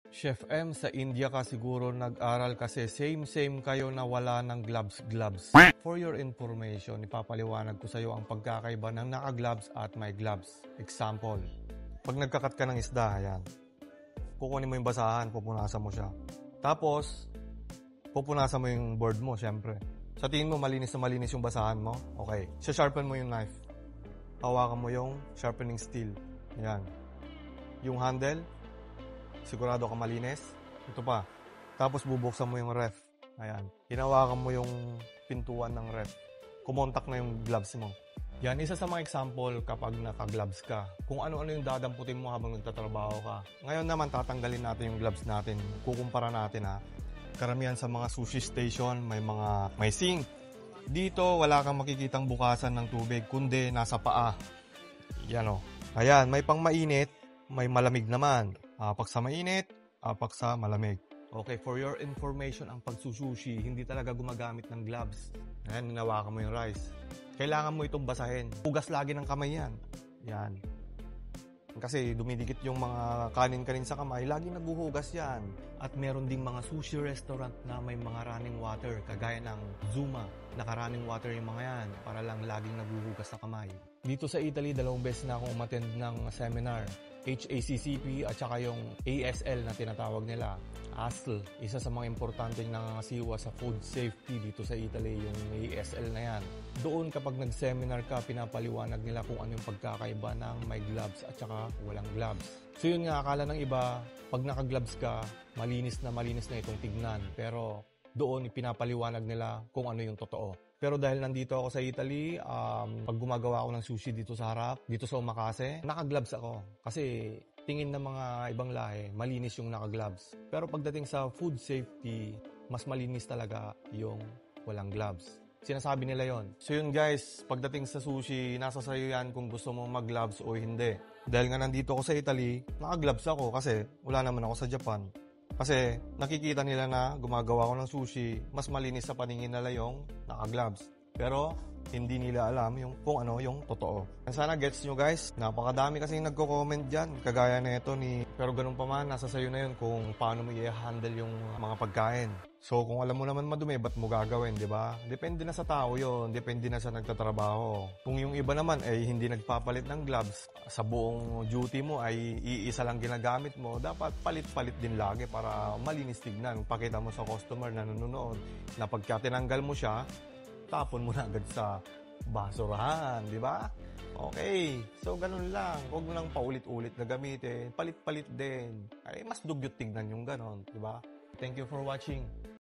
Chef M, sa India ka siguro nag-aral kasi same kayo na wala ng gloves. For your information, ipapaliwanag ko sa iyo ang pagkakaiba ng naka-gloves at may gloves. Example, pag nagkakat ka ng isda, ayan, kukunin mo yung basahan, pupunasan mo siya. Tapos, pupunasan mo yung board mo, syempre. Sa tingin mo, malinis na malinis yung basahan mo? Okay. Sharpen mo yung knife. Hawakan mo yung sharpening steel. Ayan. Yung handle, sigurado ka malinis. Ito pa. Tapos bubuksan mo yung ref. Ayan. Hinawakan mo yung pintuan ng ref. Kumontak na yung gloves mo. Yan, isa sa mga example kapag naka-gloves ka. Kung ano-ano yung dadamputin mo habang nagtatrabaho ka. Ngayon naman, tatanggalin natin yung gloves natin. Kukumpara natin ha. Karamihan sa mga sushi station, may sink. Dito, wala kang makikitang bukasan ng tubig, kundi nasa paa. Yan o. Ayan, may pang mainit, may malamig naman. Apak sa mainit, apak sa malamig. Okay, for your information, ang pagsusushi, hindi talaga gumagamit ng gloves. Ayan, ninawakan mo yung rice. Kailangan mo itong basahin. Hugas lagi ng kamay yan. Yan. Kasi dumidikit yung mga kanin sa kamay, laging naghuhugas yan. At meron ding mga sushi restaurant na may mga running water, kagaya ng Zuma. Naka-running water yung mga yan, para lang laging naghuhugas sa kamay. Dito sa Italy, 2 beses na akong umattend ng seminar. HACCP at saka yung ASL na tinatawag nila. ASL, isa sa mga importanteng nangangasiwa sa food safety dito sa Italy, yung ASL na yan. Doon kapag nag-seminar ka, pinapaliwanag nila kung ano yung pagkakaiba ng may gloves at saka walang gloves. So yun nga, akala ng iba, pag naka-gloves ka, malinis na itong tignan. Pero doon ipinapaliwanag nila kung ano yung totoo. Pero dahil nandito ako sa Italy, pag gumagawa ako ng sushi dito sa harap, dito sa Omakase, naka-gloves ako. Kasi tingin ng mga ibang lahi, malinis yung naka-gloves. Pero pagdating sa food safety, mas malinis talaga yung walang gloves. Sinasabi nila yon. So yun guys, pagdating sa sushi, nasa sayo yan kung gusto mo mag-gloves o hindi. Dahil nga nandito ako sa Italy, naka-gloves ako kasi wala naman ako sa Japan. Kasi nakikita nila na gumagawa ko ng sushi, mas malinis sa paningin nila yung naka-gloves. Pero hindi nila alam kung ano yung totoo. Sana gets nyo guys, napakadami kasi nagko-comment dyan. Kagaya na ito pero ganun pa man, nasa sayo na yun kung paano mo i-handle yung mga pagkain. So kung alam mo naman madumi, ba't mo gagawin, di ba? Depende na sa tao yun, depende na sa nagtatrabaho. Kung yung iba naman ay hindi nagpapalit ng gloves, sa buong duty mo ay iisa lang ginagamit mo, dapat palit-palit din lagi para malinis tignan. Pakita mo sa customer na nanonood na pagka tinanggal mo siya, tapon mo na agad sa basurahan, di ba? Okay, so ganun lang. Huwag mo lang paulit-ulit na gamitin. Palit-palit din. Ay, mas dugyot tignan yung ganon, di ba? Thank you for watching.